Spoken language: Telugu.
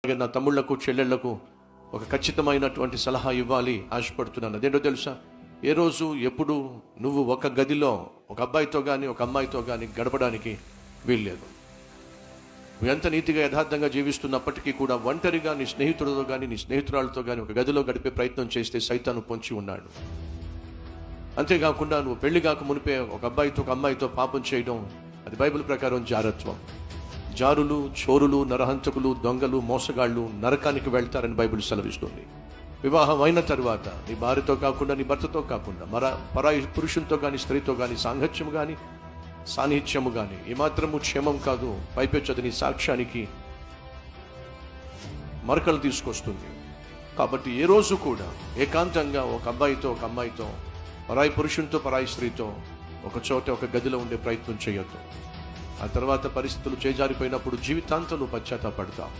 నా తమ్ముళ్లకు చెల్లెళ్లకు ఒక ఖచ్చితమైనటువంటి సలహా ఇవ్వాలి ఆశపడుతున్నాను. అదేంటో తెలుసా? ఏ రోజు ఎప్పుడు నువ్వు ఒక గదిలో ఒక అబ్బాయితో కానీ ఒక అమ్మాయితో కానీ గడపడానికి వీల్లేదు. నువ్వు ఎంత నీతిగా యథార్థంగా జీవిస్తున్నప్పటికీ కూడా ఒంటరిగా నీ స్నేహితుడితో కానీ నీ స్నేహితురాలతో కానీ ఒక గదిలో గడిపే ప్రయత్నం చేస్తే సైతాను పొంచి ఉన్నాడు. అంతేకాకుండా నువ్వు పెళ్లి కాక మునిపే ఒక అబ్బాయితో ఒక అమ్మాయితో పాపం చేయడం అది బైబిల్ ప్రకారం జారత్వం. జారులు, చోరులు, నరహంతకులు, దొంగలు, మోసగాళ్ళు నరకానికి వెళ్తారని బైబిల్ సెలవిస్తుంది. వివాహం అయిన తర్వాత నీ భార్యతో కాకుండా నీ భర్తతో కాకుండా పరాయి పురుషులతో కానీ స్త్రీతో కానీ సాంగత్యము కానీ సాన్నిహిత్యము కానీ ఏమాత్రము క్షేమం కాదు. పైపెచ్చది నీ సాక్ష్యానికి మరకలు తీసుకొస్తుంది. కాబట్టి ఏ రోజు కూడా ఏకాంతంగా ఒక అబ్బాయితో ఒక అమ్మాయితో పరాయి పురుషునితో పరాయి స్త్రీతో ఒక చోట ఒక గదిలో ఉండే ప్రయత్నం చేయొద్దు. ఆ తర్వాత పరిస్థితులు చేజారిపోయినప్పుడు జీవితాంతం నువ్వు పశ్చాత్తాపడతావు.